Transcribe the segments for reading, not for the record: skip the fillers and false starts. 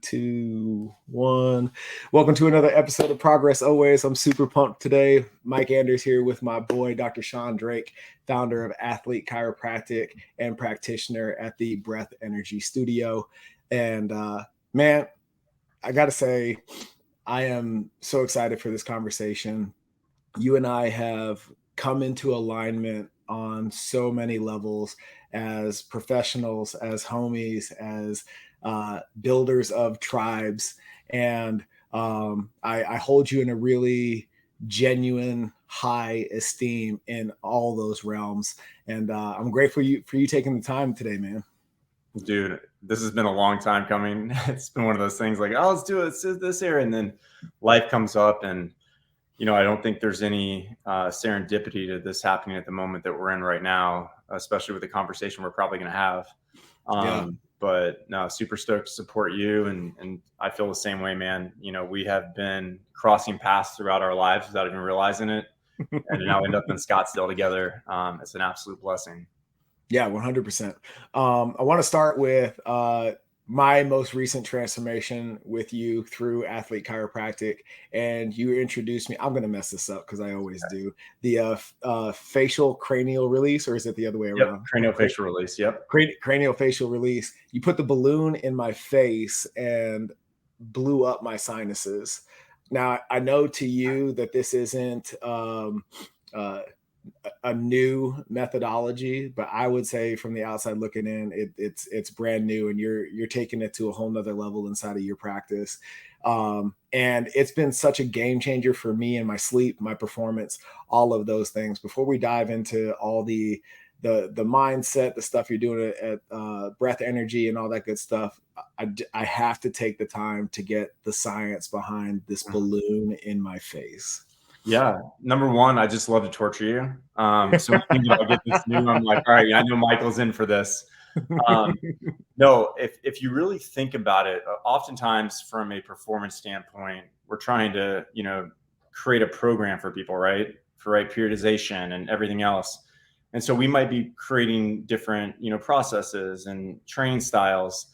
2, 1. Welcome to another episode of Progress Always. I'm super pumped today. Mike Anders here with my boy, Dr. Sean Drake, founder of Athlete Chiropractic and practitioner at the Breath Energy Studio. And man, I got to say, I am so excited for this conversation. You and I have come into alignment on so many levels as professionals, as homies, as builders of tribes. And I hold you in a really genuine high esteem in all those realms. And I'm grateful for you taking the time today, man. Dude, this has been a long time coming. It's been one of those things like, oh, let's do it. Let's do this here. And then life comes up and, you know, I don't think there's any serendipity to this happening at the moment that we're in right now, especially with the conversation we're probably going to have. But no, super stoked to support you. And I feel the same way, man. You know, we have been crossing paths throughout our lives without even realizing it. And now end up in Scottsdale together. It's an absolute blessing. Yeah, 100%. I want to start with my most recent transformation with you through Athlete Chiropractic. And you introduced me, I'm going to mess this up because I always do, the facial cranial release, or is it the other way around? Yep, cranial facial release, yep. Cranial facial release. You put the balloon in my face and blew up my sinuses. Now, I know to you that this isn't a new methodology, but I would say from the outside looking in, it's brand new, and you're taking it to a whole nother level inside of your practice. And it's been such a game changer for me and my sleep, my performance, all of those things. Before we dive into all the mindset, the stuff you're doing at Breath Energy and all that good stuff, I have to take the time to get the science behind this balloon in my face. Yeah. Number one, I just love to torture you. So I get this new, I'm like, all right, I know Michael's in for this. No, if you really think about it, oftentimes from a performance standpoint, we're trying to, you know, create a program for people, right? For right periodization and everything else. And so we might be creating different, you know, processes and training styles.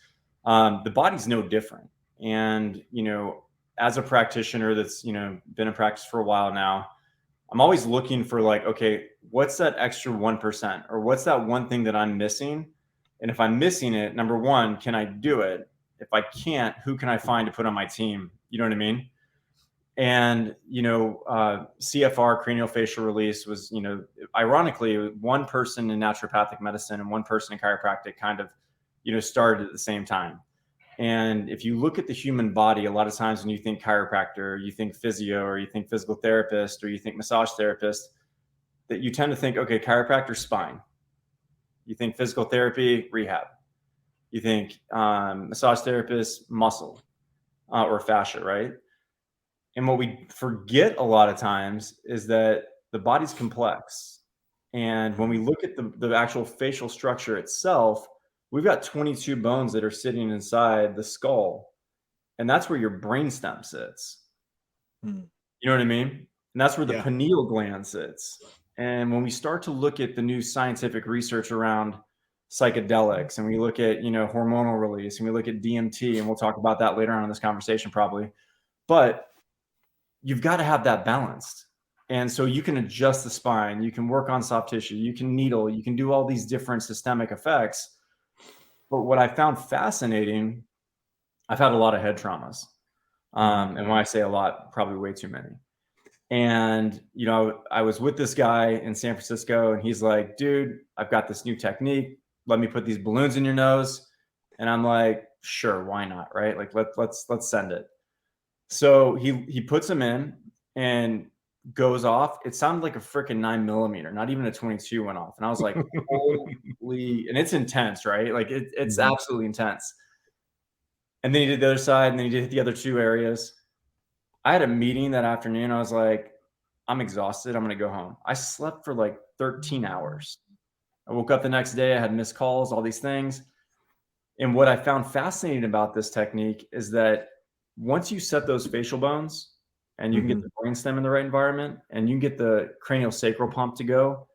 The body's no different. And, you know, as a practitioner that's, you know, been in practice for a while now, I'm always looking for like, okay, what's that extra 1%, or what's that one thing that I'm missing? And if I'm missing it, number one, can I do it? If I can't, who can I find to put on my team? You know what I mean? And, you know, CFR, cranial facial release, was, you know, ironically, one person in naturopathic medicine and one person in chiropractic kind of, you know, started at the same time. And if you look at the human body, a lot of times when you think chiropractor, you think physio, or you think physical therapist, or you think massage therapist, that you tend to think, okay, chiropractor, spine. You think physical therapy, rehab. You think massage therapist, muscle or fascia, right? And what we forget a lot of times is that the body's complex. And when we look at the actual facial structure itself, we've got 22 bones that are sitting inside the skull, and that's where your brainstem sits. You know what I mean? And that's where the pineal gland sits. And when we start to look at the new scientific research around psychedelics, and we look at, you know, hormonal release, and we look at DMT, and we'll talk about that later on in this conversation probably, but you've got to have that balanced. And so you can adjust the spine, you can work on soft tissue, you can needle, you can do all these different systemic effects. But what I found fascinating, I've had a lot of head traumas. And when I say a lot, probably way too many. And, you know, I was with this guy in San Francisco, and he's like, dude, I've got this new technique. Let me put these balloons in your nose. And I'm like, sure, why not? Right? Like, let's send it. So he puts them in and goes off. It sounded like a freaking 9mm, not even a 22 went off. And I was like, holy, and it's intense, right? Like it's absolutely intense. And then he did the other side, and then he did the other two areas. I had a meeting that afternoon. I was like, I'm exhausted. I'm going to go home. I slept for like 13 hours. I woke up the next day. I had missed calls, all these things. And what I found fascinating about this technique is that once you set those facial bones, and you can get the brainstem in the right environment, and you can get the cranial sacral pump to go,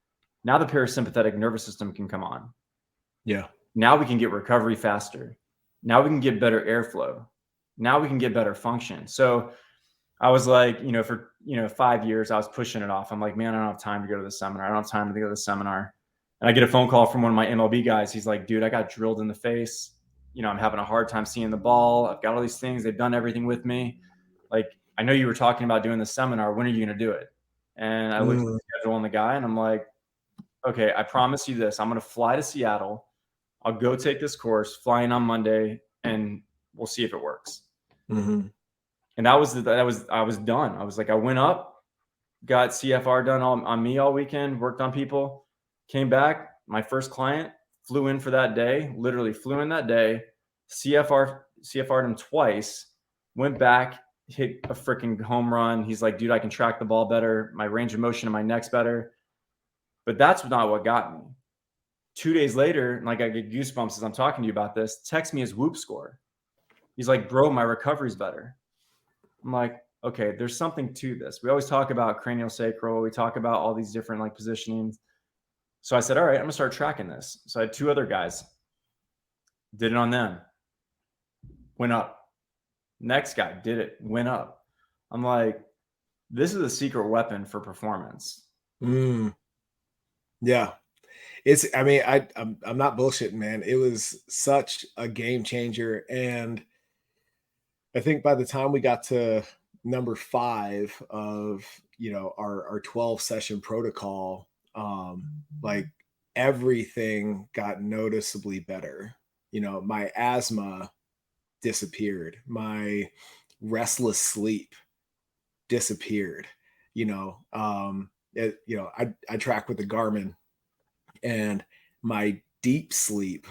now the parasympathetic nervous system can come on. Yeah. Now we can get recovery faster. Now we can get better airflow. Now we can get better function. So I was like, for 5 years, I was pushing it off. I'm like, man, I don't have time to go to the seminar. I don't have time to go to the seminar. And I get a phone call from one of my MLB guys. He's like, dude, I got drilled in the face. I'm having a hard time seeing the ball. I've got all these things. They've done everything with me. Like, I know you were talking about doing the seminar. When are you going to do it? And I looked at the schedule on the guy and I'm like, okay, I promise you this. I'm going to fly to Seattle. I'll go take this course, fly in on Monday, and we'll see if it works. Mm-hmm. And I was done. I was like, I went up, got CFR done on me all weekend, worked on people, came back. My first client flew in for that day, literally flew in that day, CFR'd him twice, went back, hit a freaking home run. He's like, dude, I can track the ball better. My range of motion in my neck's better. But that's not what got me. 2 days later, like I get goosebumps as I'm talking to you about this, text me his Whoop score. He's like, bro, my recovery's better. I'm like, okay, there's something to this. We always talk about cranial sacral. We talk about all these different like positionings. So I said, all right, I'm gonna start tracking this. So I had 2 other guys, did it on them, went up. Next guy did it, went up. I'm like, this is a secret weapon for performance. Yeah. I'm not bullshitting, man. It was such a game changer. And I think by the time we got to number 5 of, our 12 session protocol, like everything got noticeably better. My asthma disappeared. My restless sleep disappeared. I track with the Garmin, and my deep sleep,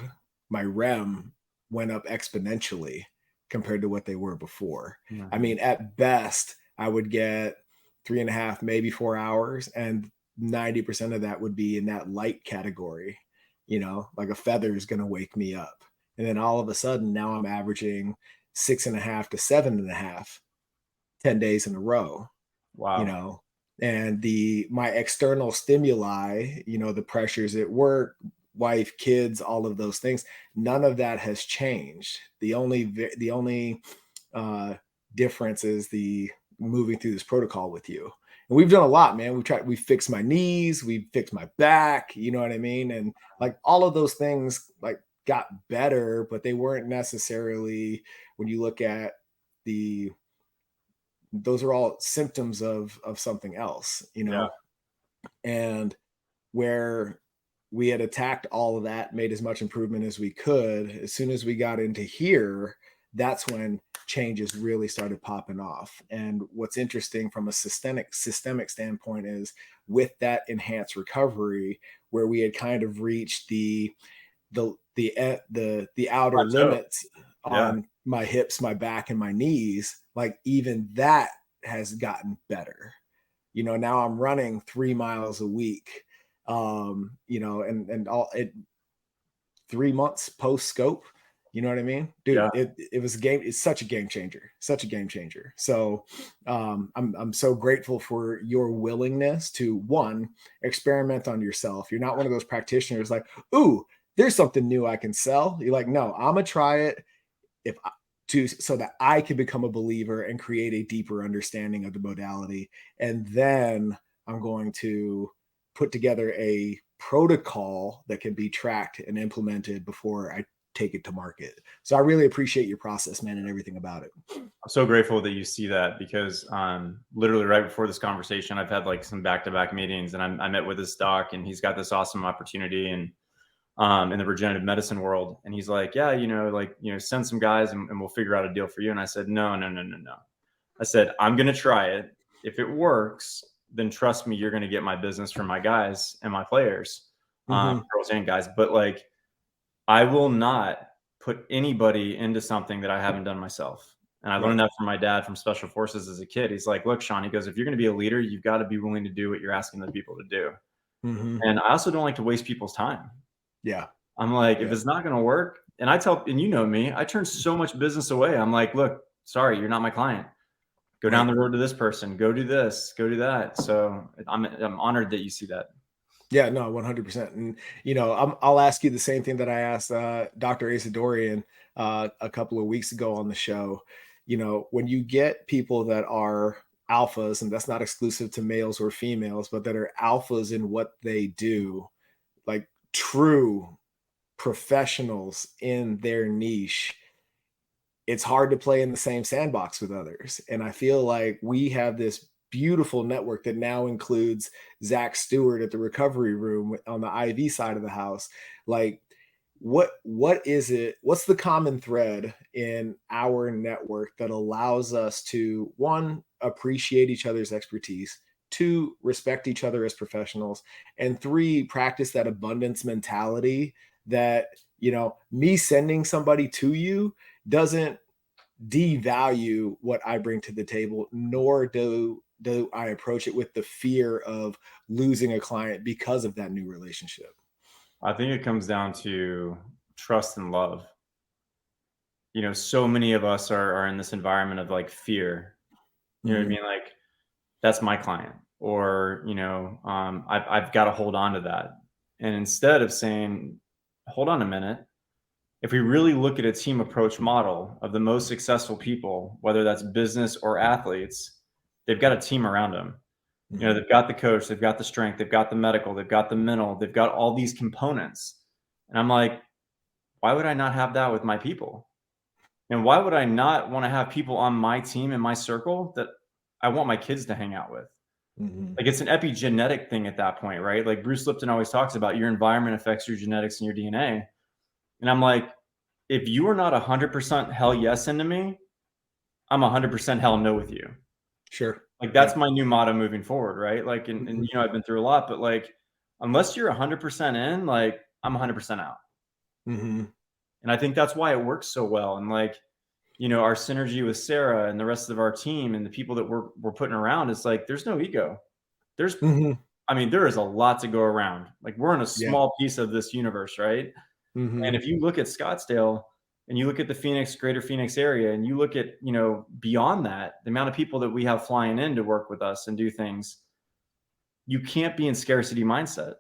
my REM, went up exponentially compared to what they were before. Mm-hmm. I mean, at best, I would get 3.5, maybe 4 hours, and 90% of that would be in that light category. Like a feather is going to wake me up. And then all of a sudden, now I'm averaging 6.5 to 7.5, 10 days in a row. Wow. And my external stimuli, the pressures at work, wife, kids, all of those things, none of that has changed. The only difference is the moving through this protocol with you. And we've done a lot, man. We fixed my knees, we fixed my back, you know what I mean? And like all of those things like got better, but they weren't necessarily, when you look at those are all symptoms of something else, Yeah. And where we had attacked all of that, made as much improvement as we could, as soon as we got into here, that's when changes really started popping off. And what's interesting from a systemic standpoint is with that enhanced recovery, where we had kind of reached the outer limits on my hips, my back, and my knees, like even that has gotten better. Now I'm running 3 miles a week, and all it 3 months post scope. You know what I mean, dude? Yeah. It was a game. It's such a game changer, So I'm so grateful for your willingness to, one, experiment on yourself. You're not one of those practitioners like, ooh, there's something new I can sell. You're like, no, I'm gonna try it so that I can become a believer and create a deeper understanding of the modality. And then I'm going to put together a protocol that can be tracked and implemented before I take it to market. So I really appreciate your process, man, and everything about it. I'm so grateful that you see that, because literally right before this conversation, I've had like some back-to-back meetings, and I met with this doc, and he's got this awesome opportunity and in the regenerative medicine world. And he's like, yeah, send some guys and we'll figure out a deal for you. And I said, no. I said, I'm going to try it. If it works, then trust me, you're going to get my business from my guys and my players, girls and guys. But like, I will not put anybody into something that I haven't done myself. And I learned that from my dad from Special Forces as a kid. He's like, look, Sean, he goes, if you're going to be a leader, you've got to be willing to do what you're asking the people to do. And I also don't like to waste people's time. Yeah. I'm like, if it's not going to work, and you know me, I turn so much business away. I'm like, look, sorry, you're not my client. Go down the road to this person, go do this, go do that. So I'm honored that you see that. Yeah, no, 100%. And, I'll ask you the same thing that I asked Dr. Asadorian a couple of weeks ago on the show. when you get people that are alphas, and that's not exclusive to males or females, but that are alphas in what they do, like true professionals in their niche, it's hard to play in the same sandbox with others. And I feel like we have this beautiful network that now includes Zach Stewart at the recovery room on the IV side of the house. Like, what is it? What's the common thread in our network that allows us to, one, appreciate each other's expertise, two, respect each other as professionals, and three, practice that abundance mentality that, me sending somebody to you doesn't devalue what I bring to the table, nor do I approach it with the fear of losing a client because of that new relationship. I think it comes down to trust and love. So many of us are in this environment of like fear. You know what I mean? Like, that's my client, or I've got to hold on to that. And instead of saying, hold on a minute, if we really look at a team approach model of the most successful people, whether that's business or athletes, they've got a team around them. They've got the coach, they've got the strength, they've got the medical, they've got the mental, they've got all these components. And I'm like, why would I not have that with my people? And why would I not want to have people on my team in my circle that I want my kids to hang out with? Like, it's an epigenetic thing at that point, right? Like Bruce Lipton always talks about, your environment affects your genetics and your DNA. And I'm like, if you are not 100% hell yes into me, I'm 100% hell no with you. Sure. Like, that's my new motto moving forward, right? Like, and I've been through a lot, but like, unless you're 100% in, like, I'm 100% out. And I think that's why it works so well. And like, our synergy with Sarah and the rest of our team and the people that we're putting around, is like, there's no ego. There's, I mean, there is a lot to go around. Like, we're in a small piece of this universe, right? And if you look at Scottsdale and you look at the greater Phoenix area, and you look at, beyond that, the amount of people that we have flying in to work with us and do things, you can't be in scarcity mindset.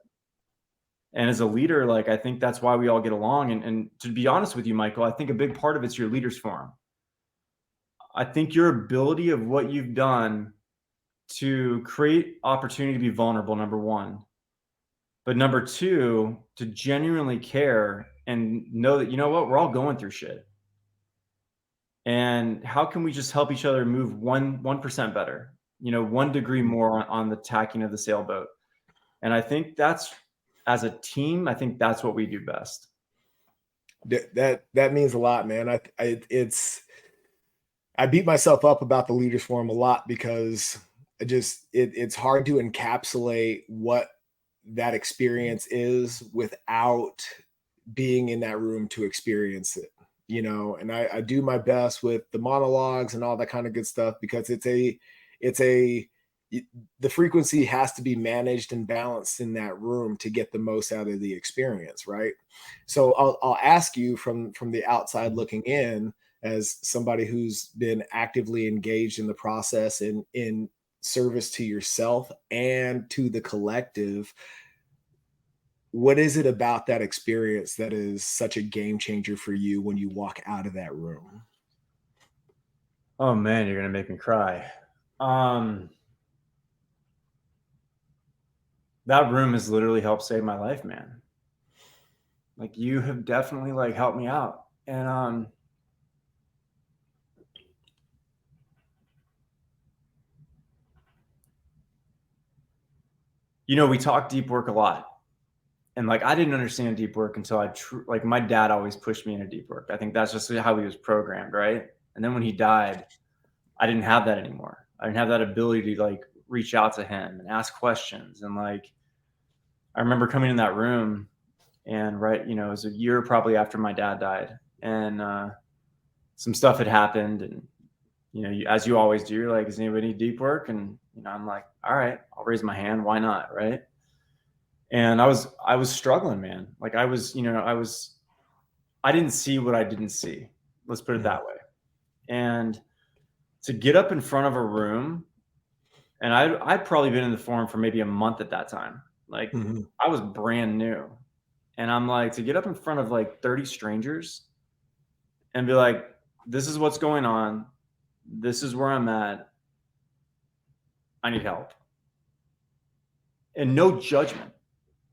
And as a leader, like, I think that's why we all get along. And to be honest with you, Michael, I think a big part of it's your leaders forum. I think your ability of what you've done to create opportunity to be vulnerable, number one. But number two, to genuinely care and know that, we're all going through shit. And how can we just help each other move 1% better, 1 degree more on the tacking of the sailboat? And I think that's, as a team, I think that's what we do best. That means a lot, man. I beat myself up about the leaders forum a lot, because it's hard to encapsulate what that experience is without being in that room to experience it, and I do my best with the monologues and all that kind of good stuff, because the frequency has to be managed and balanced in that room to get the most out of the experience, right? So I'll ask you from the outside looking in, as somebody who's been actively engaged in the process in service to yourself and to the collective, what is it about that experience that is such a game changer for you when you walk out of that room? Oh man, you're gonna make me cry. That room has literally helped save my life, man. Like, you have definitely like helped me out. And we talk deep work a lot. And like, I didn't understand deep work until like, my dad always pushed me into deep work. I think that's just how he was programmed, right? And then when he died, I didn't have that anymore. I didn't have that ability to like reach out to him and ask questions. And like, I remember coming in that room, and it was a year probably after my dad died, and some stuff had happened. And as you always do, you're like, does anybody need deep work? And I'm like, all right, I'll raise my hand, why not, right? And I was struggling, man. Like, I didn't see what I didn't see, let's put it that way. And to get up in front of a room, and I'd probably been in the forum for maybe a month at that time. Like, I was brand new. And I'm like, to get up in front of like 30 strangers and be like, this is what's going on. this is where I'm at. I need help. And no judgment.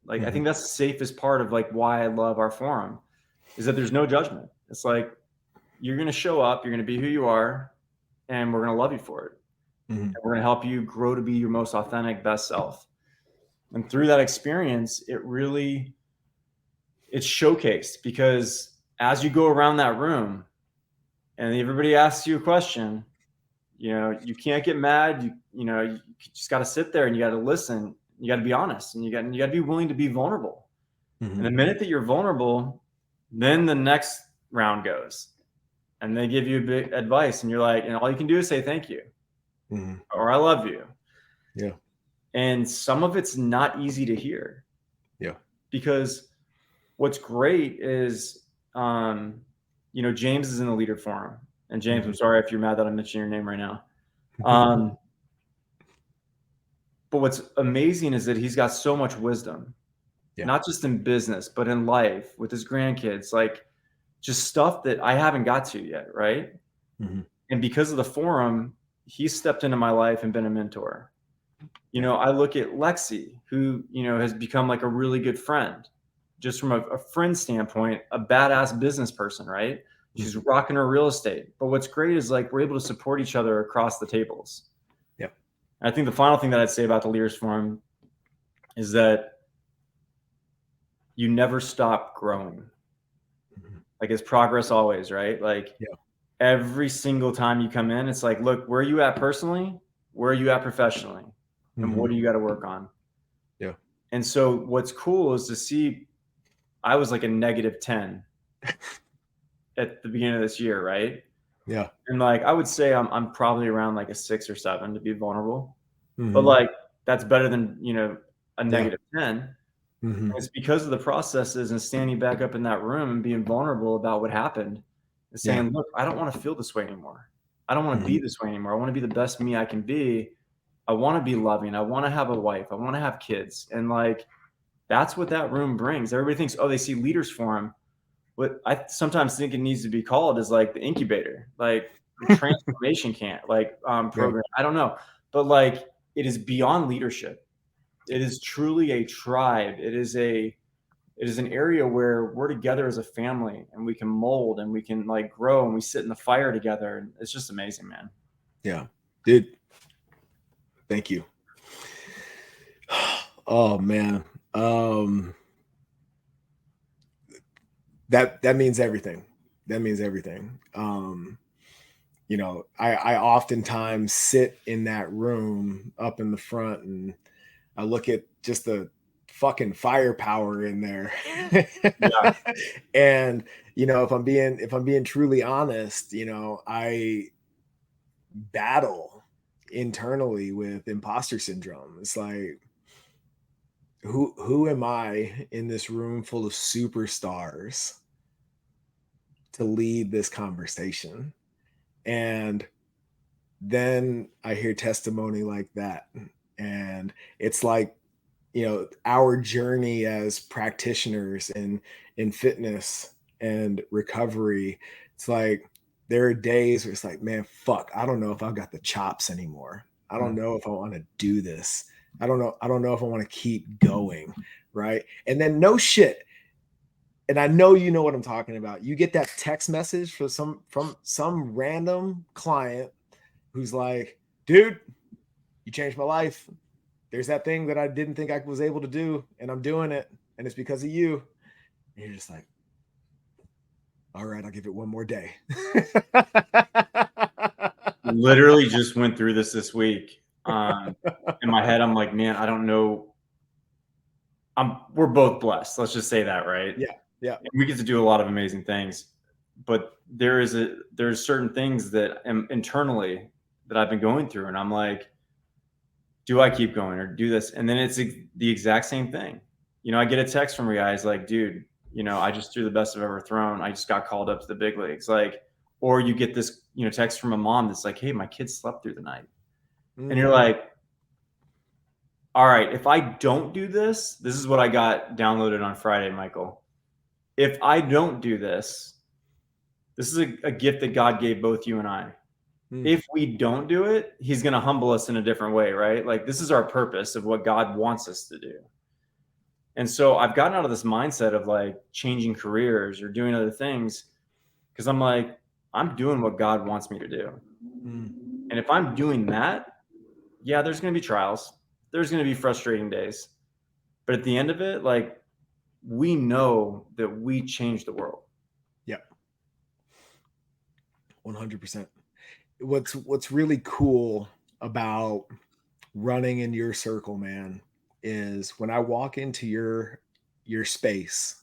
Like, I think that's the safest part of like why I love our forum is that there's no judgment. It's like, you're going to show up, you're going to be who you are, and we're going to love you for it. And we're going to help you grow to be your most authentic, best self. And through that experience, it's showcased, because as you go around that room and everybody asks you a question, you can't get mad. You just got to sit there and you got to listen. You got to be honest, and you got to be willing to be vulnerable. And the minute that you're vulnerable, then the next round goes, and they give you a bit advice, and you're like, and all you can do is say thank you, or I love you. Yeah. And some of it's not easy to hear. Yeah. Because what's great is, James is in the leader forum, and James, I'm sorry if you're mad that I'm mentioning your name right now. But what's amazing is that he's got so much wisdom, not just in business, but in life with his grandkids, like just stuff that I haven't got to yet. Right. And because of the forum, he stepped into my life and been a mentor. I look at Lexi, who, has become like a really good friend, just from a friend standpoint, a badass business person, right? She's rocking her real estate. But what's great is like, we're able to support each other across the tables. Yeah. I think the final thing that I'd say about the Leaders Forum is that you never stop growing. Like, it's progress always, right? Like every single time you come in, it's like, look, where are you at personally? Where are you at professionally? And what do you got to work on? Yeah. And so what's cool is to see, I was like a -10 at the beginning of this year, right? Yeah. And like, I would say I'm probably around like a 6 or 7 to be vulnerable. But like, that's better than, a -10. And it's because of the processes and standing back up in that room and being vulnerable about what happened and saying, look, I don't want to feel this way anymore. I don't want to be this way anymore. I want to be the best me I can be. I want to be loving. I want to have a wife. I want to have kids. And like, that's what that room brings. Everybody thinks, oh, they see Leaders Forum. What I sometimes think it needs to be called is like the incubator, like the transformation camp, like program. I don't know, but like, it is beyond leadership. It is truly a tribe. It is an area where we're together as a family, and we can mold, and we can like grow, and we sit in the fire together. And it's just amazing, man. Yeah, dude. Thank you. Oh man. That means everything. That means everything. I oftentimes sit in that room up in the front, and I look at just the fucking firepower in there. Yeah. And if I'm being truly honest, I battle internally with imposter syndrome. It's like, who am I in this room full of superstars to lead this conversation? And then I hear testimony like that, and it's like, our journey as practitioners in fitness and recovery. It's like, there are days where it's like, man, fuck, I don't know if I've got the chops anymore. I don't know if I want to do this. I don't know if I want to keep going. Right. And then no shit. And I know you know what I'm talking about. You get that text message from some random client who's like, dude, you changed my life. There's that thing that I didn't think I was able to do, and I'm doing it, and it's because of you. And you're just like, all right, I'll give it one more day. Literally just went through this week. In my head, I'm like, man, I don't know. We're both blessed. Let's just say that, right? Yeah. Yeah. And we get to do a lot of amazing things, but there's certain things that internally that I've been going through, and I'm like, do I keep going or do this? And then it's the exact same thing. I get a text from you guys like, dude, I just threw the best I've ever thrown. I just got called up to the big leagues. Like, or you get this, text from a mom that's like, hey, my kid slept through the night. And you're like, all right, if I don't do this, this is what I got downloaded on Friday, Michael. If I don't do this, this is a gift that God gave both you and I. If we don't do it, he's going to humble us in a different way, right? Like this is our purpose of what God wants us to do. And so I've gotten out of this mindset of like changing careers or doing other things because I'm like, I'm doing what God wants me to do. And if I'm doing that, yeah, there's going to be trials. There's going to be frustrating days. But at the end of it, like we know that we change the world. Yep. 100%. What's really cool about running in your circle, man, is when I walk into your space,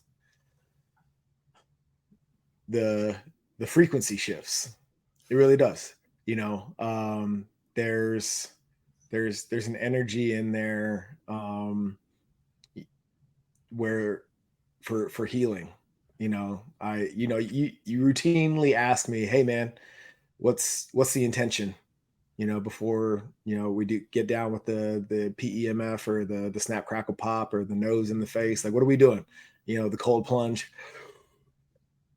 the frequency shifts. It really does. You know, there's an energy in there where for healing. You know, you routinely ask me, hey man, what's the intention, you know, before, you know, we do get down with the PEMF or the snap crackle pop or the nose in the face, like what are we doing, you know, the cold plunge.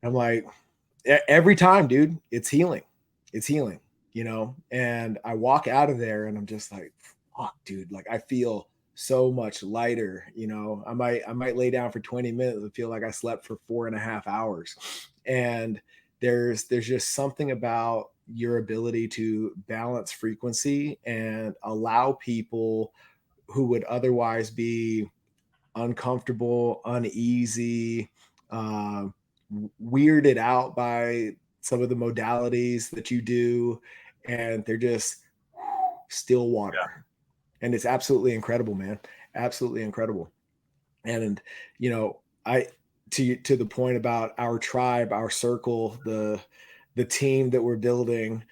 I'm like, every time, dude, it's healing, it's healing, you know. And I walk out of there and I'm just like, fuck, dude, like I feel so much lighter, you know. I might lay down for 20 minutes and feel like I slept for 4.5 hours. And there's just something about your ability to balance frequency and allow people who would otherwise be uncomfortable, uneasy, uh, weirded out by some of the modalities that you do, and they're just still water. Yeah. And it's absolutely incredible, man. Absolutely incredible. And you know, I to the point about our tribe, our circle, the team that we're building.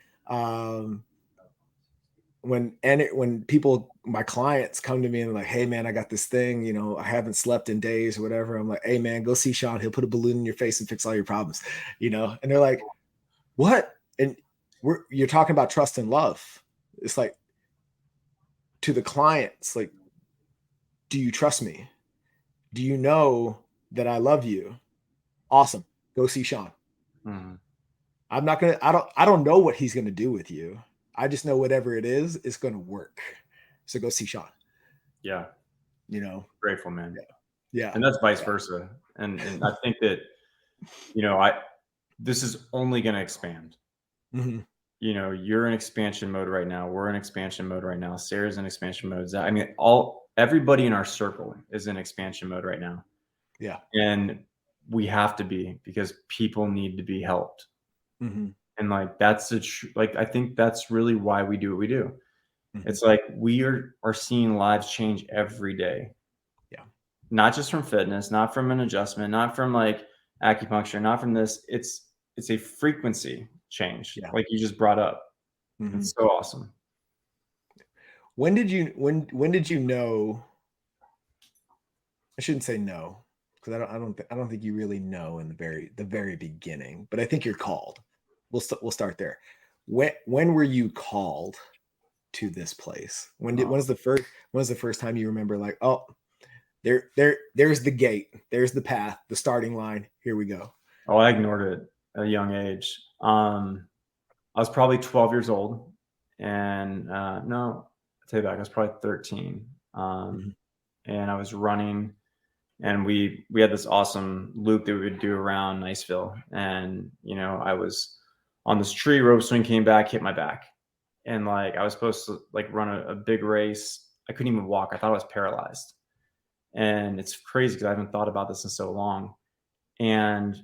When people, my clients come to me and like, hey man, I got this thing, you know, I haven't slept in days or whatever. I'm like, hey man, go see Sean. He'll put a balloon in your face and fix all your problems, you know? And they're like, what? And you're talking about trust and love. It's like, to the clients, like, do you trust me? Do you know that I love you? Awesome. Go see Sean. Mm-hmm. I'm not gonna, I don't know what he's gonna do with you. I just know whatever it is, it's gonna work. So go see Sean. Yeah. You know? Grateful, man. Yeah. And that's vice Yeah. versa. And I think that, you know, this is only going to expand. Mm-hmm. You know, you're in expansion mode right now. We're in expansion mode right now. Sarah's in expansion mode. I mean, everybody in our circle is in expansion mode right now. Yeah. And we have to be, because people need to be helped. Mm-hmm. And like, that's like, I think that's really why we do what we do. Mm-hmm. It's like, we are seeing lives change every day. Yeah. Not just from fitness, not from an adjustment, not from like acupuncture, not from this. It's a frequency change, Yeah. like you just brought up. Mm-hmm. It's so awesome. When did you know? I shouldn't say no, because I don't think you really know in the very beginning, but I think you're called. We'll start there. When were you called to this place? When's the first time you remember, like, oh, there's the gate, there's the path, the starting line, here we go? Oh, I ignored it at a young age. I was probably 12 years old, and no, I'll tell you back, I was probably 13. Mm-hmm. And I was running, and we had this awesome loop that we would do around Niceville. And, you know, I was on this tree, rope swing came back, hit my back. And like, I was supposed to like run a big race. I couldn't even walk. I thought I was paralyzed. And it's crazy because I haven't thought about this in so long. And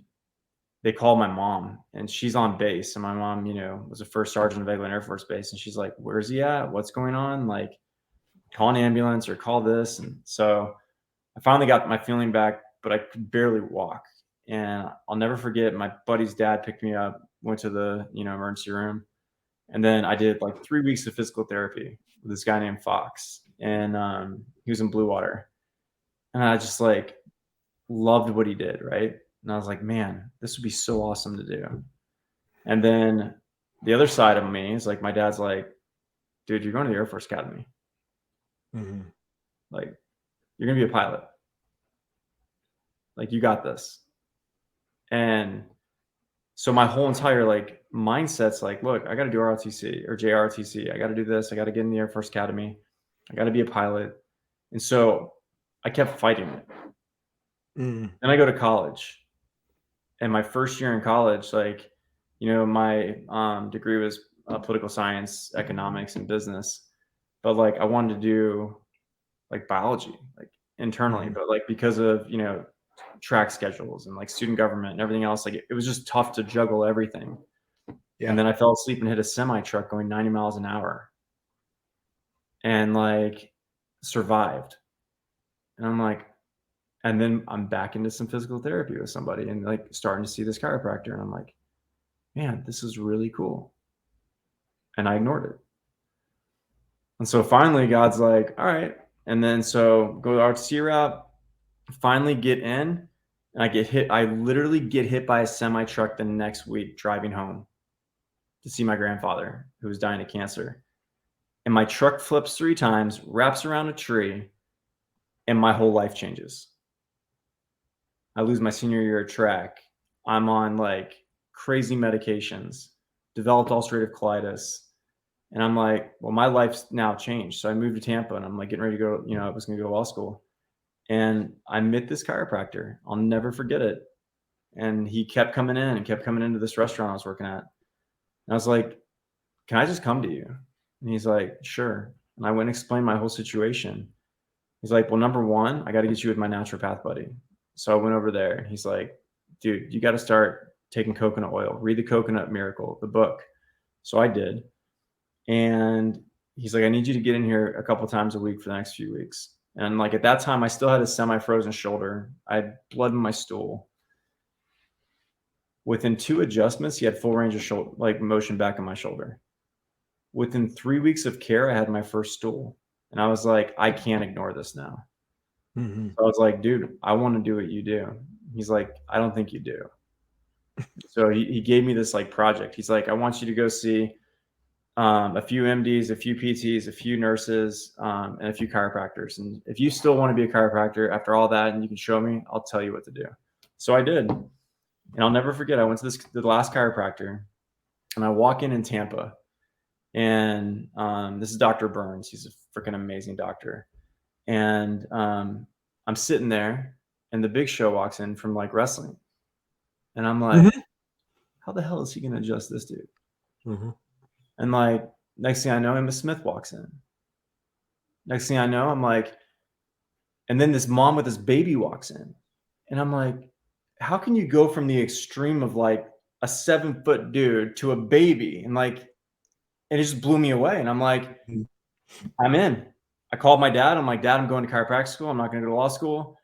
they called my mom, and she's on base. And my mom, you know, was a first sergeant of Eglin Air Force Base. And she's like, where's he at? What's going on? Like, call an ambulance or call this. And so I finally got my feeling back, but I could barely walk. And I'll never forget, my buddy's dad picked me up, went to the, you know, emergency room. And then I did like 3 weeks of physical therapy with this guy named Fox. And he was in Blue Water. And I just like loved what he did, right? And I was like, man, this would be so awesome to do. And then the other side of me is like, my dad's like, dude, you're going to the Air Force Academy. Mm-hmm. Like, you're going to be a pilot. Like, you got this. And So my whole entire like mindset's like, look, I got to do ROTC or JROTC. I got to do this. I got to get in the Air Force Academy. I got to be a pilot. And so I kept fighting it. Mm. Then I go to college, and my first year in college, like, my degree was political science, economics, and business. But like, I wanted to do like biology, like internally, but like because of, track schedules and like student government and everything else, like it was just tough to juggle everything. Yeah. And then I fell asleep and hit a semi truck going 90 miles an hour and like survived. And I'm like, and then I'm back into some physical therapy with somebody and like starting to see this chiropractor. And I'm like, man, this is really cool. And I ignored it. And so finally God's like, all right. And then so go to RTC route, finally get in, and I get hit. I literally get hit by a semi truck the next week driving home to see my grandfather who was dying of cancer. And my truck flips 3 times, wraps around a tree, and my whole life changes. I lose my senior year of track. I'm on like crazy medications, developed ulcerative colitis. And I'm like, well, my life's now changed. So I moved to Tampa and I'm like getting ready to go, I was going to go to law school. And I met this chiropractor. I'll never forget it. And he kept coming in and kept coming into this restaurant I was working at. And I was like, can I just come to you? And he's like, sure. And I went and explained my whole situation. He's like, well, number one, I got to get you with my naturopath buddy. So I went over there and he's like, dude, you got to start taking coconut oil. Read the Coconut Miracle, the book. So I did. And he's like, I need you to get in here a couple times a week for the next few weeks. And like at that time, I still had a semi-frozen shoulder. I had blood in my stool. Within 2 adjustments, he had full range of shoulder, like motion back in my shoulder. Within 3 weeks of care, I had my first stool. And I was like, I can't ignore this now. Mm-hmm. So I was like, dude, I want to do what you do. He's like, I don't think you do. So he gave me this like project. He's like, I want you to go see a few MDs, a few PTs, a few nurses, and a few chiropractors. And if you still want to be a chiropractor after all that and you can show me, I'll tell you what to do. So I did. And I'll never forget, I went to the last chiropractor and I walk in Tampa. And this is Dr. Burns. He's a freaking amazing doctor. And I'm sitting there and the Big Show walks in from like wrestling. And I'm like, how the hell is he going to adjust this dude? Mm-hmm. And like, next thing I know, Emma Smith walks in. Next thing I know, I'm like, and then this mom with this baby walks in. And I'm like, how can you go from the extreme of like a 7-foot dude to a baby? And like, it just blew me away. And I'm like, I'm in. I called my dad. I'm like, Dad, I'm going to chiropractic school. I'm not going to go to law school.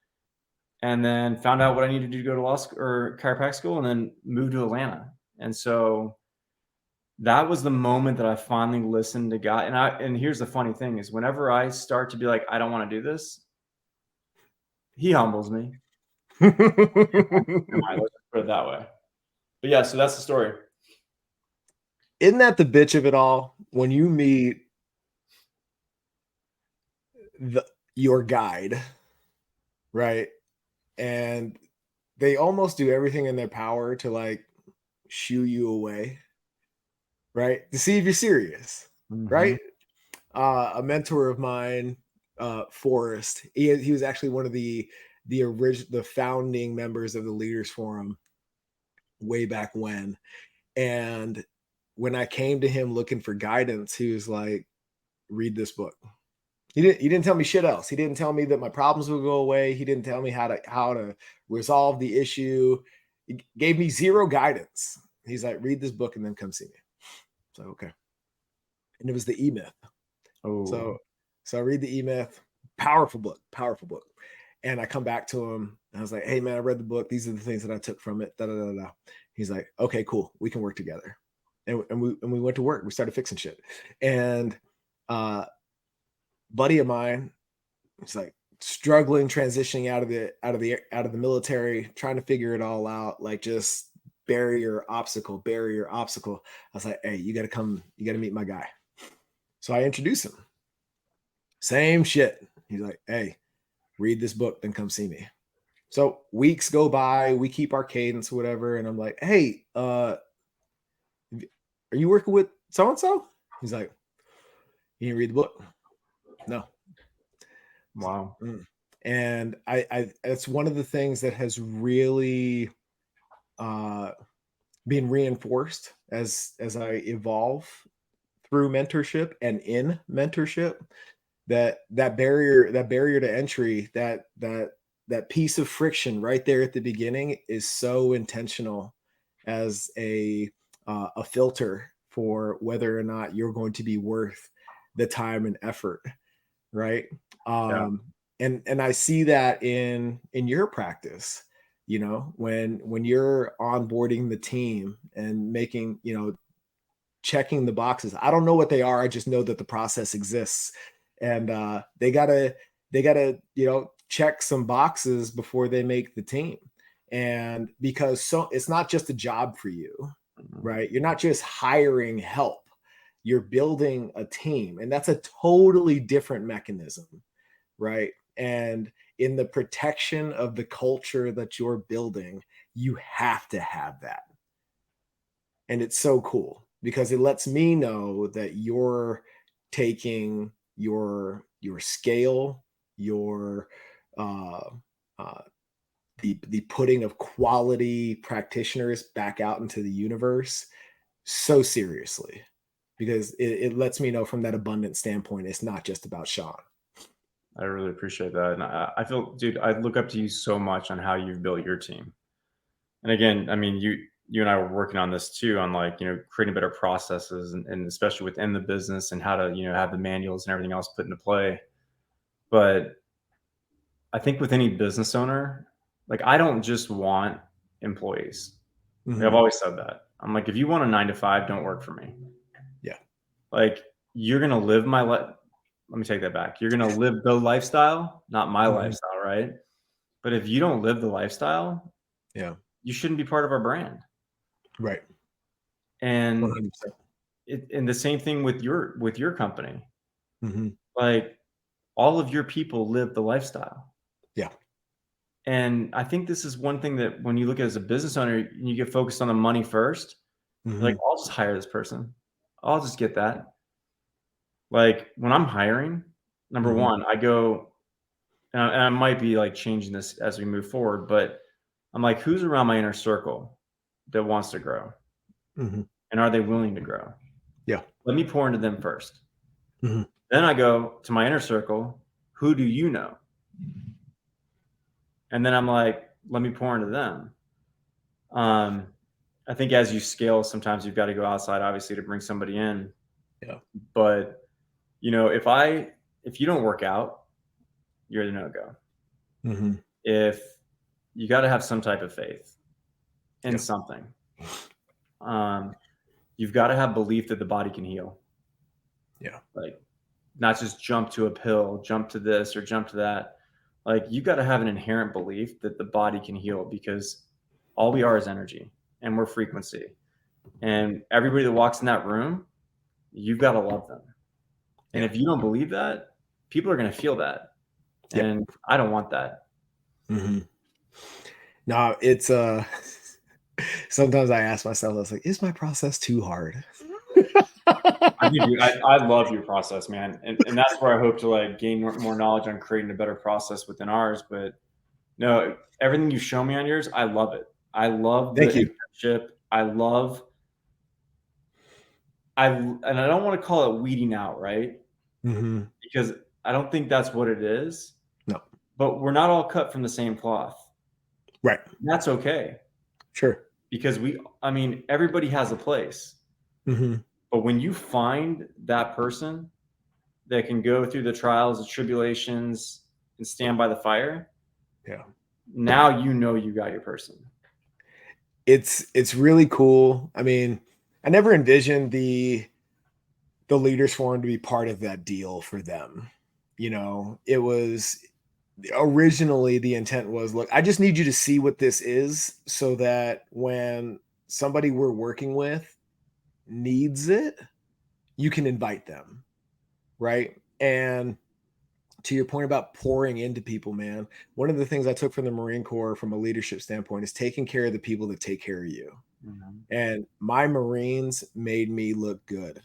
And then found out what I needed to do to go to law school or chiropractic school and then moved to Atlanta. And so that was the moment that I finally listened to God. And here's the funny thing is whenever I start to be like, I don't want to do this, he humbles me. Let's put it that way. But yeah, so that's the story. Isn't that the bitch of it all? When you meet your guide, right? And they almost do everything in their power to like shoo you away, right? To see if you're serious, right? A mentor of mine, Forrest, he was actually one of the founding members of the Leaders Forum way back when. And when I came to him looking for guidance, he was like, read this book. He didn't tell me shit else. He didn't tell me that my problems would go away. He didn't tell me how to resolve the issue. He gave me zero guidance. He's like, read this book and then come see me. So okay. And it was the E-Myth. Oh. So I read the E-Myth. Powerful book. And I come back to him and I was like, hey man, I read the book. These are the things that I took from it. Da, da, da, da. He's like, okay, cool. We can work together. And we went to work. We started fixing shit. And buddy of mine, it's like struggling, transitioning out of the military, trying to figure it all out, like just barrier, obstacle. I was like, hey, you got to meet my guy. So I introduce him. Same shit. He's like, hey, read this book, then come see me. So weeks go by, we keep our cadence, whatever, and I'm like, "Hey, are you working with so and so?" He's like, "You didn't read the book." No. Wow. Mm. And I it's one of the things that has really uh, been reinforced as I evolve through mentorship and in mentorship. That barrier to entry, that piece of friction right there at the beginning is so intentional as a filter for whether or not you're going to be worth the time and effort, right? Yeah. um and I see that in your practice, when you're onboarding the team and making, checking the boxes. I don't know what they are. I just know that the process exists, and they gotta check some boxes before they make the team. And because so it's not just a job for you, Mhm. right? You're not just hiring help. You're building a team, and that's a totally different mechanism, right? And in the protection of the culture that you're building, you have to have that. And it's so cool because it lets me know that you're taking your scale, your uh, uh, the putting of quality practitioners back out into the universe so seriously, because it lets me know from that abundant standpoint it's not just about Sean. I really appreciate that. And I feel, dude, I look up to you so much on how you've built your team. And again, I mean, you and I were working on this too, on like, creating better processes and especially within the business and how to, have the manuals and everything else put into play. But I think with any business owner, like I don't just want employees. Like, I've Mhm. always said that. I'm like, if you want a 9 to 5, don't work for me. Yeah. Like you're gonna live my life. Let me take that back. You're gonna live the lifestyle, not my Mhm. lifestyle, right? But if you don't live the lifestyle, Yeah. you shouldn't be part of our brand. Right. And 100%. and the same thing with your company. Mhm. Like all of your people live the lifestyle. Yeah. And I think this is one thing that when you look at as a business owner, you get focused on the money first. You're like, Mhm. I'll just hire this person. I'll just get that. Like when I'm hiring, number Mhm. one, I go, and I might be like changing this as we move forward, but I'm like, who's around my inner circle that wants to grow? Mhm. And are they willing to grow? Yeah. Let me pour into them first. Mhm. Then I go to my inner circle. Who do you know? And then I'm like, let me pour into them. Um, I think as you scale, sometimes you've got to go outside, obviously, to bring somebody in. Yeah. But if you don't work out, you're the no go. Mhm. If you got to have some type of faith in Yeah. something, um, you've got to have belief that the body can heal. Yeah. Like not just jump to a pill, jump to this or jump to that. Like you got to have an inherent belief that the body can heal because all we are is energy and we're frequency. And everybody that walks in that room, you've got to love them. And Yeah. if you don't believe that, people are going to feel that. Yep. And I don't want that. Mhm. No, it's sometimes I ask myself, I was like, is my process too hard? I do, dude. I love your process, man. And that's where I hope to like gain more knowledge on creating a better process within ours. But no, everything you show me on yours, I love it. I love the Thank you. internship. And I don't want to call it weeding out, right? Mhm. Because I don't think that's what it is. No. But we're not all cut from the same cloth. Right. And that's okay Sure. because I mean, everybody has a place. Mhm. But when you find that person that can go through the trials and tribulations and stand by the fire, Yeah. now you know you got your person. It's really cool. I mean, I never envisioned the leaders forum to be part of that deal for them. It was originally the intent was, look, I just need you to see what this is so that when somebody we're working with needs it, you can invite them, right? And to your point about pouring into people, man, one of the things I took from the Marine Corps from a leadership standpoint is taking care of the people that take care of you. Mm-hmm. And my Marines made me look good.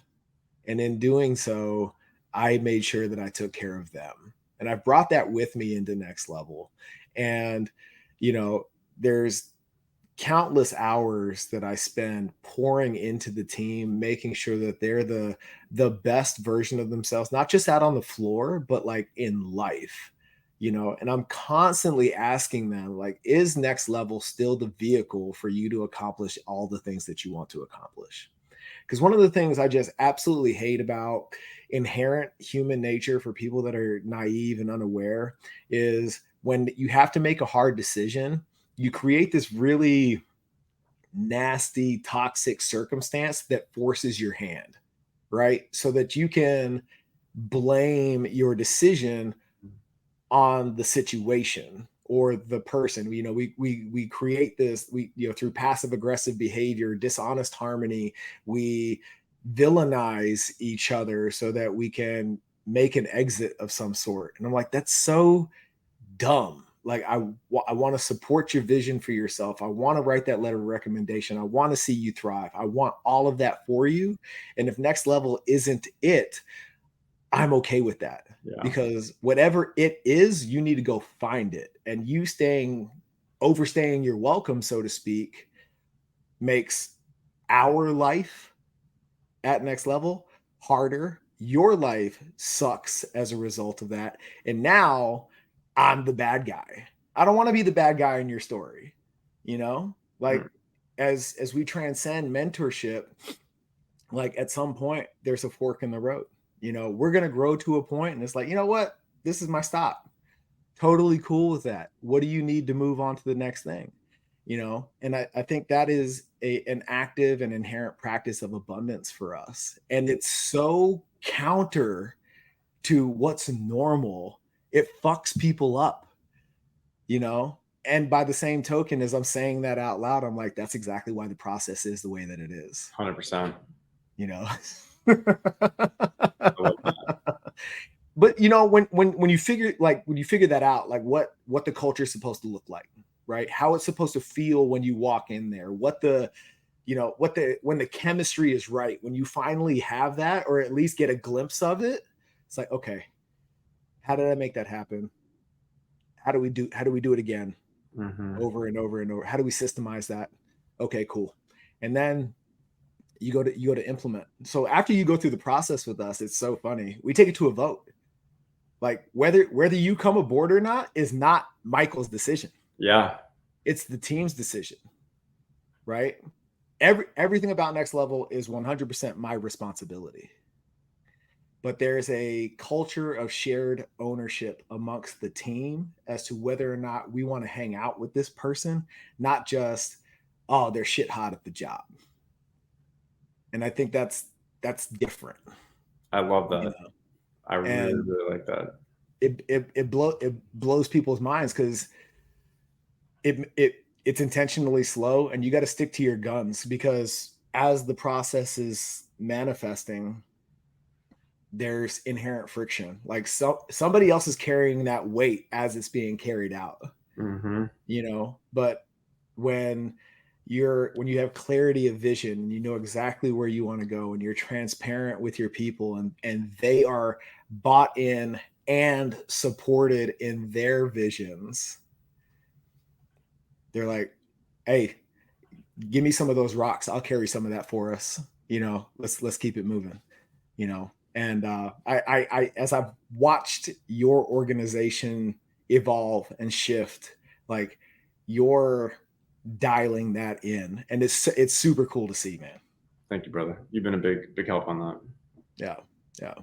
And in doing so, I made sure that I took care of them. And I brought that with me into next level. And, you know, there's countless hours that I spend pouring into the team, making sure that they're the best version of themselves, not just out on the floor, but like in life, you know. And I'm constantly asking them, like, is next level still the vehicle for you to accomplish all the things that you want to accomplish? Because one of the things I just absolutely hate about inherent human nature for people that are naive and unaware is when you have to make a hard decision, you create this really nasty, toxic circumstance that forces your hand, right? So that you can blame your decision on the situation or the person. You know, we create this, we, you know, through passive aggressive behavior, dishonest harmony, we villainize each other so that we can make an exit of some sort. And I'm like, that's so dumb. Like, I want to support your vision for yourself. I want to write that letter of recommendation. I want to see you thrive. I want all of that for you. And if next level isn't it, I'm okay with that. Yeah. Because whatever it is, you need to go find it. And you overstaying your welcome, so to speak, makes our life at next level harder. Your life sucks as a result of that. And now I'm the bad guy. I don't want to be the bad guy in your story. You know, like as we transcend mentorship, like at some point there's a fork in the road. You know, we're going to grow to a point and it's like, you know what? This is my stop. Totally cool with that. What do you need to move on to the next thing? You know, and I think that is an active and inherent practice of abundance for us. And it's so counter to what's normal. It fucks people up, you know? And by the same token, as I'm saying that out loud, I'm like, that's exactly why the process is the way that it is. 100%. You know? I love that. But you know, when you figure that out, like what the culture is supposed to look like, right? How it's supposed to feel when you walk in there, when the chemistry is right, when you finally have that, or at least get a glimpse of it, it's like, okay, how did I make that happen? How do we do it again? Over and over and over? How do we systemize that? Okay, cool. And then you go to implement. So after you go through the process with us, it's so funny. We take it to a vote. Like whether you come aboard or not is not Michael's decision. Yeah. It's the team's decision, right? Everything about next level is 100% my responsibility. But there's a culture of shared ownership amongst the team as to whether or not we want to hang out with this person, not just, oh, they're shit hot at the job. And I think that's different. I love that. You know? I really like that. It blows people's minds because it's intentionally slow, and you got to stick to your guns, because as the process is manifesting, there's inherent friction. Like somebody else is carrying that weight as it's being carried out. You know, but when you have clarity of vision, you know exactly where you want to go, and you're transparent with your people, and they are bought in and supported in their visions. They're like, hey, give me some of those rocks. I'll carry some of that for us. You know, let's keep it moving, you know. And I as I've watched your organization evolve and shift, like you're dialing that in, and it's super cool to see, man. Thank you, brother. You've been a big help on that. Yeah.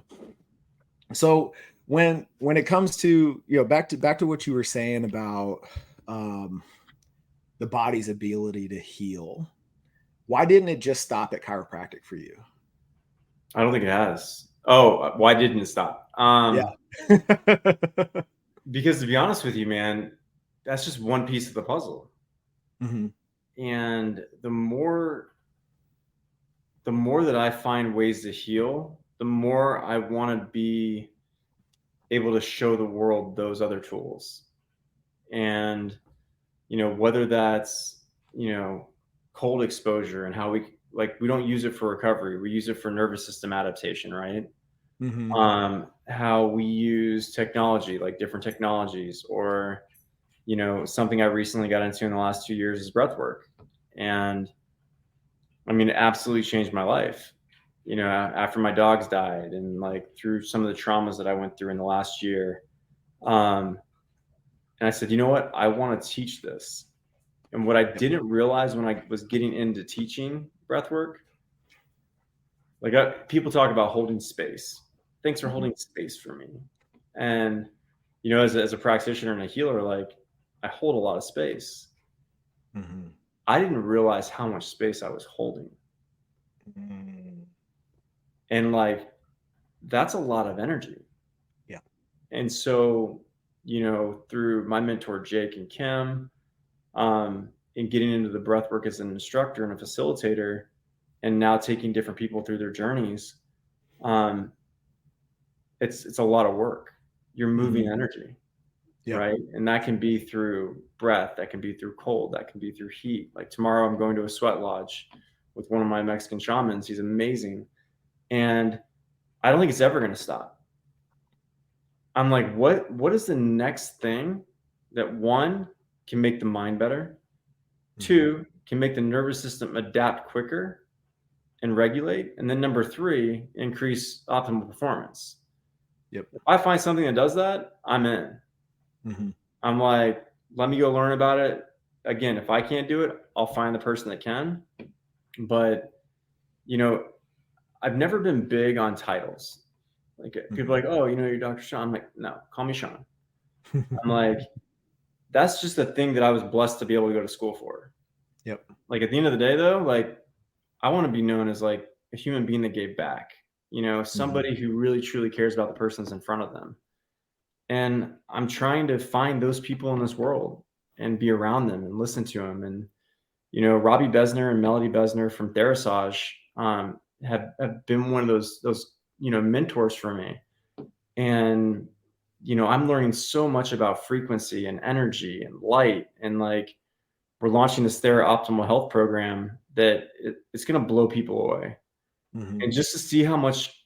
So when it comes to, you know, back to what you were saying about the body's ability to heal, why didn't it just stop at chiropractic for you? I don't think it has. Oh, why didn't it stop? Yeah. Because to be honest with you, man, that's just one piece of the puzzle. Mm-hmm. And the more that I find ways to heal, the more I want to be able to show the world those other tools. And, whether that's, cold exposure and how we don't use it for recovery. We use it for nervous system adaptation, right? Mm-hmm. How we use technology, like different technologies, or, something I recently got into in the last 2 years is breath work. And I mean, it absolutely changed my life, after my dogs died and like through some of the traumas that I went through in the last year. And I said, you know what? I want to teach this. And what I Yep. didn't realize when I was getting into teaching breath work, people talk about holding space. Thanks for holding space for me. And, as a practitioner and a healer, like I hold a lot of space. Mm-hmm. I didn't realize how much space I was holding. Mm-hmm. And like, that's a lot of energy. Yeah. And so, through my mentor, Jake and Kim, and getting into the breath work as an instructor and a facilitator, and now taking different people through their journeys, it's a lot of work. You're moving energy, Yeah. right? And that can be through breath, that can be through cold, that can be through heat. Like tomorrow, I'm going to a sweat lodge with one of my Mexican shamans. He's amazing, and I don't think it's ever going to stop. I'm like, what is the next thing that one can make the mind better, two can make the nervous system adapt quicker and regulate, and then number three, increase optimal performance. Yep. If I find something that does that, I'm in. Mm-hmm. I'm like, let me go learn about it. Again, if I can't do it, I'll find the person that can. But, I've never been big on titles. Like people are like, oh, you're Dr. Sean. I'm like, no, call me Sean. I'm like, that's just the thing that I was blessed to be able to go to school for. Yep. Like at the end of the day, though, like I want to be known as like a human being that gave back, somebody who really truly cares about the persons in front of them. And I'm trying to find those people in this world and be around them and listen to them. And, Robbie Besner and Melody Besner from Therasage have been one of those, mentors for me. And, I'm learning so much about frequency and energy and light. And like, we're launching this Thera Optimal Health program that it's going to blow people away. Mm-hmm. And just to see how much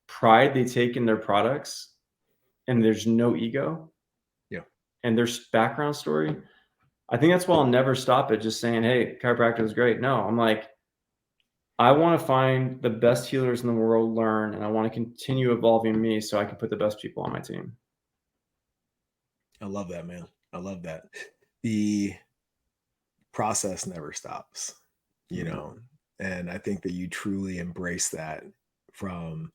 pride they take in their products, and there's no ego, Yeah. and their background story, I think that's why I'll never stop at just saying, hey, chiropractic is great. No, I'm like, I want to find the best healers in the world, learn, and I want to continue evolving me so I can put the best people on my team. I love that, man. I love that. The process never stops, and I think that you truly embrace that from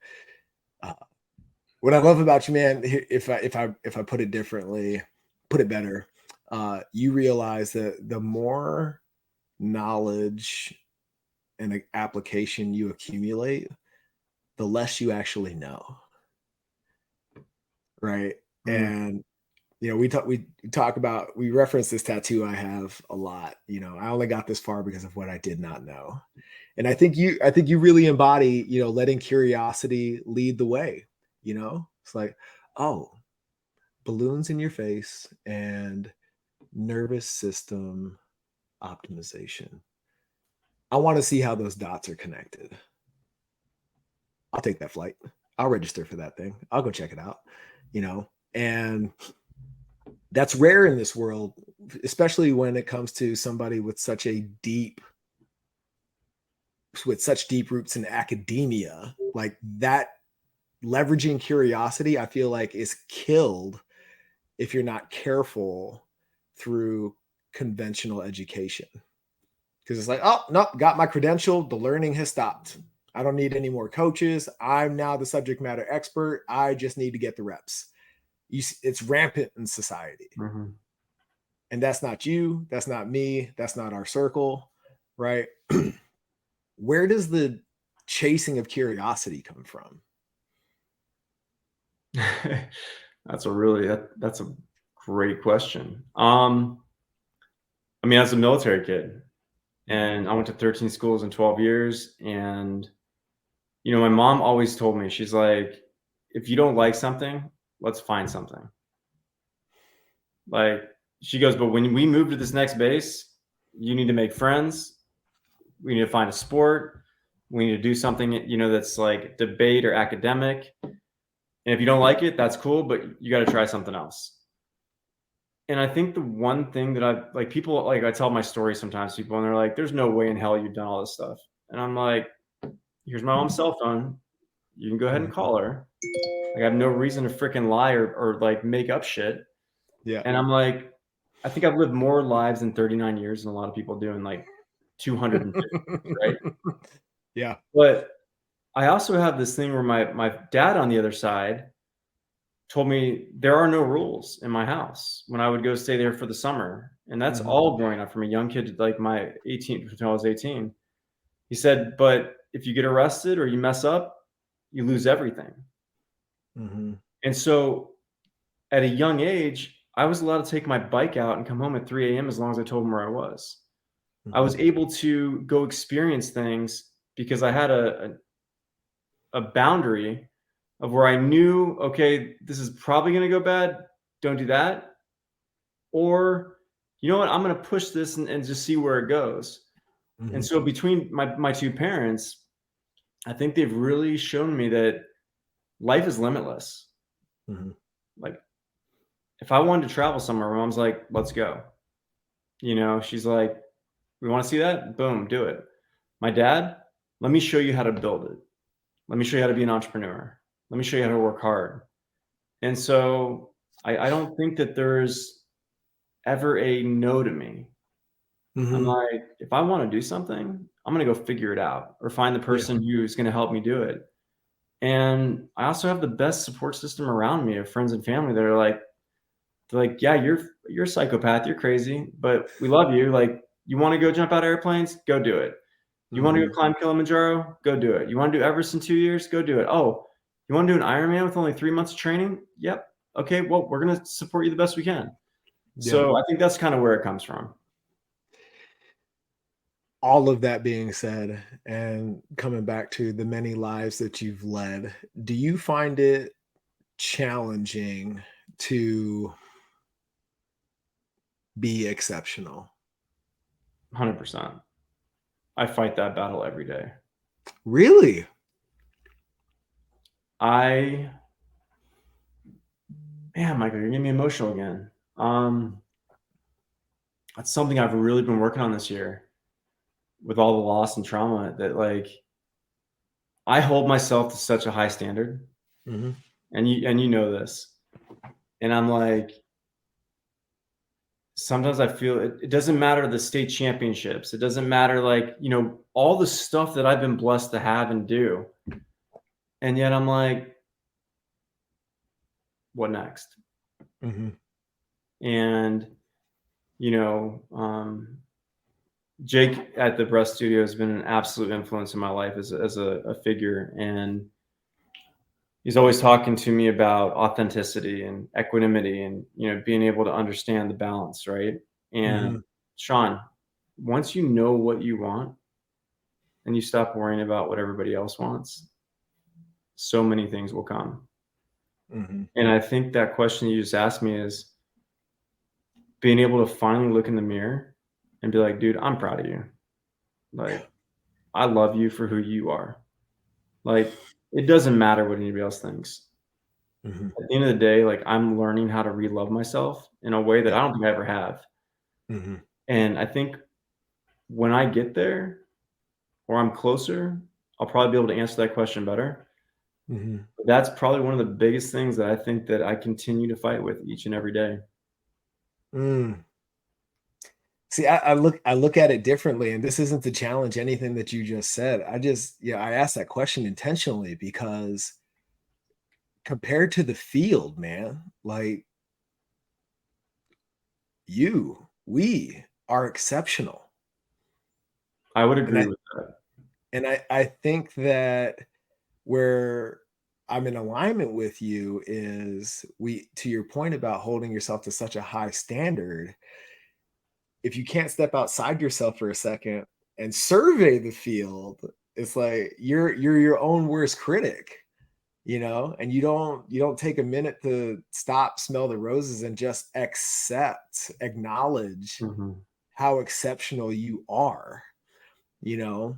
what I love about you, man. If I put it differently, put it better, you realize that the more knowledge and application you accumulate, the less you actually know. Right. And we talk about, we reference this tattoo I have a lot. I only got this far because of what I did not know. And I think you really embody, letting curiosity lead the way. It's like, oh, balloons in your face and nervous system optimization. I want to see how those dots are connected. I'll take that flight. I'll register for that thing. I'll go check it out, and that's rare in this world, especially when it comes to somebody with such deep roots in academia. Like that, leveraging curiosity, I feel like, is killed if you're not careful through conventional education. Because it's like, oh, no, got my credential. The learning has stopped. I don't need any more coaches. I'm now the subject matter expert. I just need to get the reps. It's rampant in society. And that's not you. That's not me. That's not our circle, right? Where does the chasing of curiosity come from? That's a great question. I mean, as a military kid, and I went to 13 schools in 12 years. And, my mom always told me, she's like, if you don't like something, let's find something. Like, she goes, but when we move to this next base, you need to make friends. We need to find a sport. We need to do something, you know, that's like debate or academic. And if you don't like it, that's cool, but you got to try something else. And I think the one thing that I like, people, like, I tell my story sometimes to people and they're like, there's no way in hell you've done all this stuff. And I'm like, here's my mom's cell phone. You can go ahead and call her. Like, I have no reason to freaking lie or like make up shit. Yeah. And I'm like, I think I've lived more lives in 39 years than a lot of people do in like 250, right? Yeah. But I also have this thing where my dad on the other side told me there are no rules in my house when I would go stay there for the summer. And that's all growing up from a young kid, like my 18, until I was 18. He said, but if you get arrested or you mess up, you lose everything. And so at a young age, I was allowed to take my bike out and come home at 3 a.m. as long as I told them where I was. I was able to go experience things because I had a boundary of where I knew, okay, this is probably going to go bad. Don't do that. Or, you know what, I'm going to push this and just see where it goes. And so between my two parents, I think they've really shown me that life is limitless. Like, if I wanted to travel somewhere, my mom's like, let's go. You know, she's like, we want to see that? Boom, do it. My dad, let me show you how to build it. Let me show you how to be an entrepreneur. Let me show you how to work hard. And so I don't think that there's ever a no to me. I'm like, if I want to do something, I'm going to go figure it out or find the person who's going to help me do it. And I also have the best support system around me of friends and family that are like, they're like, yeah, you're a psychopath, you're crazy, but we love you. Like, you want to go jump out of airplanes? Go do it. You want to go climb Kilimanjaro? Go do it. You want to do Everest in 2 years? Go do it. Oh, you want to do an Ironman with only 3 months of training? Yep. Okay, well, we're going to support you the best we can. So I think that's kind of where it comes from. All of that being said, and coming back to the many lives that you've led, do you find it challenging to be exceptional? 100%. I fight that battle every day. Really? Man, Michael, you're getting me emotional again. That's something I've really been working on this year with all the loss and trauma, that like, I hold myself to such a high standard. And you know this. And I'm like, sometimes I feel it doesn't matter the state championships. It doesn't matter, like, you know, all the stuff that I've been blessed to have and do. And yet I'm like, what next? And, you know, Jake at the Breast Studio has been an absolute influence in my life as a figure. And he's always talking to me about authenticity and equanimity and, you know, being able to understand the balance, right? And Sean, once you know what you want and you stop worrying about what everybody else wants, so many things will come. And I think that question you just asked me is being able to finally look in the mirror and be like, dude, I'm proud of you. Like, I love you for who you are. Like, it doesn't matter what anybody else thinks. At the end of the day, like, I'm learning how to re-love myself in a way that I don't think I ever have. And I think when I get there or I'm closer, I'll probably be able to answer that question better. That's probably one of the biggest things that I think that I continue to fight with each and every day. See, I look at it differently, and this isn't to challenge anything that you just said. I asked that question intentionally because compared to the field, man, like, we are exceptional. I would agree with that. And I think that where I'm in alignment with you is, to your point about holding yourself to such a high standard, if you can't step outside yourself for a second and survey the field, it's like you're your own worst critic. and you don't take a minute to stop, smell the roses, and just acknowledge Mm-hmm. how exceptional you are, you know,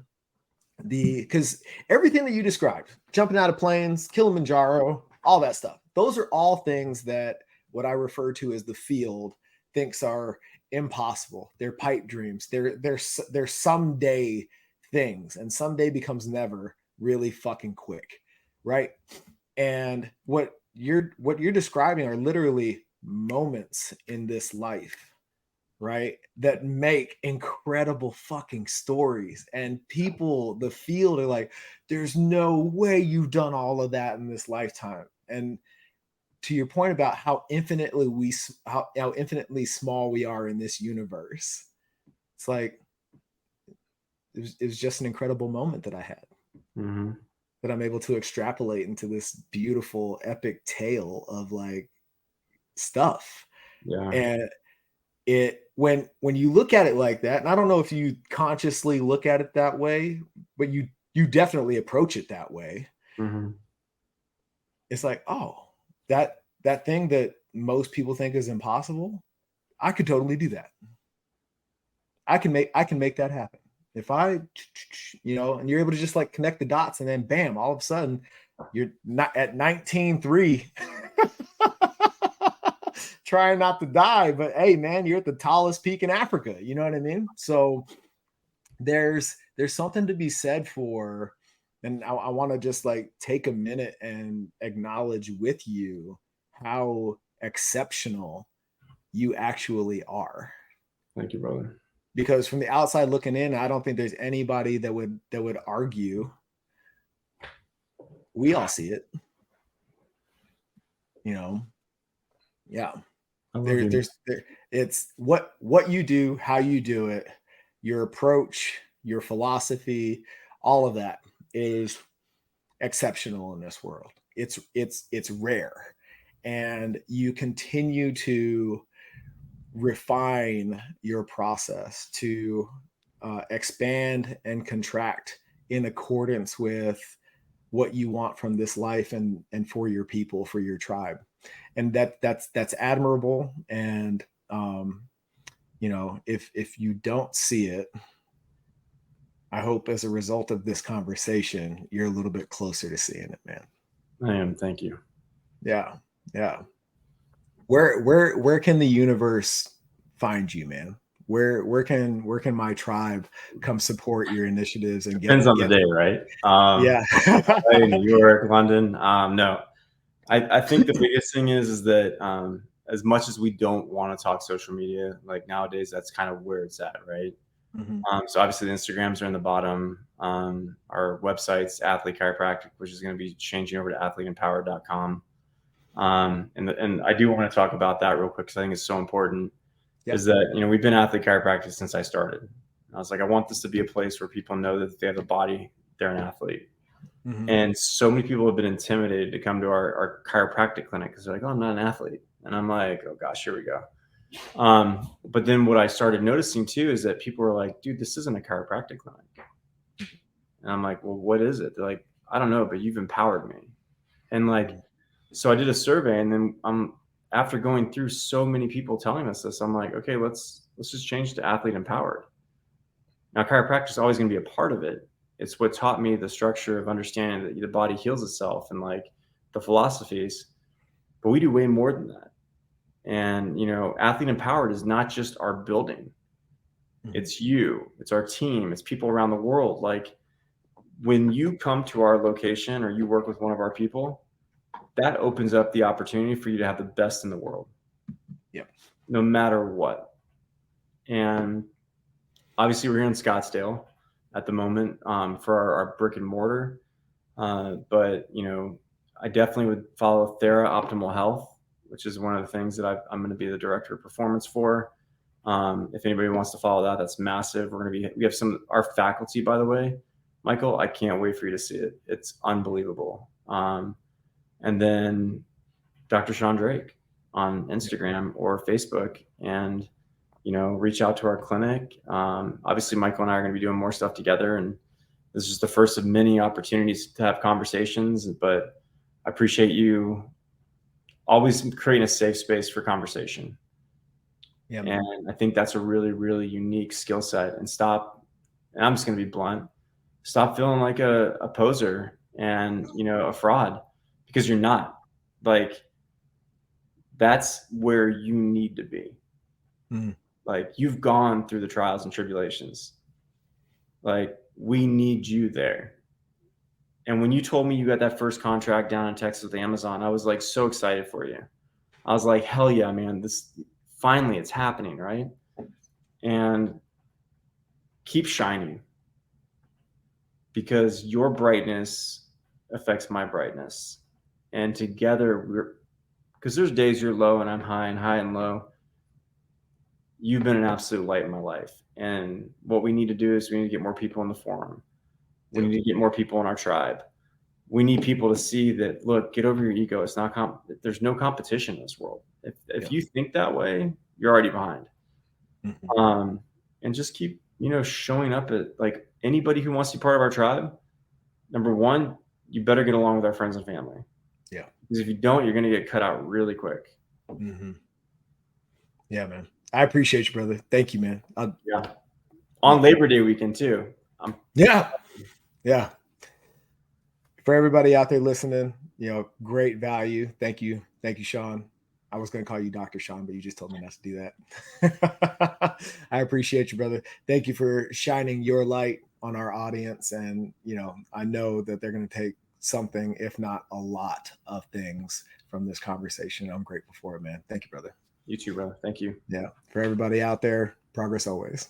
because everything that you described, jumping out of planes, Kilimanjaro, all that stuff, those are all things that what I refer to as the field thinks are impossible. They're pipe dreams. They're someday things, and someday becomes never really fucking quick, right? And what you're describing are literally moments in this life, right, that make incredible fucking stories. And people, the field, are like, there's no way you've done all of that in this lifetime. And to your point about how infinitely small we are in this universe, it's like it was just an incredible moment that I had, Mm-hmm. that I'm able to extrapolate into this beautiful epic tale of like stuff. Yeah. And when you look at it like that, and I don't know if you consciously look at it that way, but you definitely approach it that way. Mm-hmm. It's like, oh, that thing that most people think is impossible, I could totally do that. I can make that happen. If I, and you're able to just like connect the dots, and then bam, all of a sudden you're not at 19.3 trying not to die, but hey man, you're at the tallest peak in Africa. You know what I mean? So there's something to be said for, and I want to just like take a minute and acknowledge with you how exceptional you actually are. Thank you, brother. Because from the outside looking in, I don't think there's anybody that would argue. We all see it, you know. Yeah. I love you. It's what you do, how you do it, your approach, your philosophy, all of that is exceptional in this world. It's rare, and you continue to refine your process to expand and contract in accordance with what you want from this life, and for your people, for your tribe. And that's admirable. And if you don't see it, I hope as a result of this conversation, you're a little bit closer to seeing it, man. I am. Thank you. Yeah. Yeah. Where can the universe find you, man? Where can my tribe come support your initiatives and Depends on the day, right? Yeah. New York, London. No, I think the biggest thing is that as much as we don't want to talk social media, like nowadays, that's kind of where it's at, right? Mm-hmm. So obviously the Instagrams are in the bottom. Our website's Athlete Chiropractic, which is going to be changing over to athleteempowered.com. And I do want to talk about that real quick because I think it's so important. Yeah. Is that we've been Athlete Chiropractic since I started. I was like, I want this to be a place where people know that if they have a body, they're an athlete. Mm-hmm. And so many people have been intimidated to come to our chiropractic clinic because they're like, oh, I'm not an athlete. And I'm like, oh gosh, here we go. But then what I started noticing too is that people were like, dude, this isn't a chiropractic clinic. And I'm like, well, what is it? They're like, I don't know, but you've empowered me. And like, so I did a survey, and then after going through so many people telling us this, I'm like, okay, let's just change to athlete empowered. Now, chiropractic is always going to be a part of it. It's what taught me the structure of understanding that the body heals itself and like the philosophies, but we do way more than that. And, athlete empowered is not just our building. Mm-hmm. It's you, it's our team, it's people around the world. Like when you come to our location or you work with one of our people, that opens up the opportunity for you to have the best in the world. Yep. No matter what. And obviously we're here in Scottsdale at the moment for our brick and mortar. But, I definitely would follow Thera Optimal Health, which is one of the things that I'm going to be the director of performance for. If anybody wants to follow that, that's massive. We have our faculty, by the way, Michael, I can't wait for you to see it. It's unbelievable. And then Dr. Sean Drake on Instagram or Facebook, and, reach out to our clinic. Obviously Michael and I are going to be doing more stuff together, and this is the first of many opportunities to have conversations, but I appreciate you always creating a safe space for conversation. Yeah, and I think that's a really, really unique skill set. And I'm just going to be blunt, stop feeling like a poser and, a fraud, because you're not. Like, that's where you need to be. Like, you've gone through the trials and tribulations. Like, we need you there. And when you told me you got that first contract down in Texas with Amazon, I was like so excited for you. I was like, hell yeah, man, this finally it's happening, right? And keep shining, because your brightness affects my brightness. And together because there's days you're low and I'm high, and high and low. You've been an absolute light in my life. And what we need to do is we need to get more people in the forum. We need to get more people in our tribe. We need people to see that, look, get over your ego. It's not there's no competition in this world. If you think that way, you're already behind. And just keep, showing up at, like, anybody who wants to be part of our tribe. Number one, you better get along with our friends and family. Yeah. Because if you don't, you're going to get cut out really quick. Yeah, man. I appreciate you, brother. Thank you, man. Yeah. On Labor Day weekend too. Yeah. For everybody out there listening, great value. Thank you. Thank you, Sean. I was going to call you Dr. Sean, but you just told me not to do that. I appreciate you, brother. Thank you for shining your light on our audience. And, I know that they're going to take something, if not a lot of things from this conversation. I'm grateful for it, man. Thank you, brother. You too, brother. Thank you. Yeah. For everybody out there, progress always.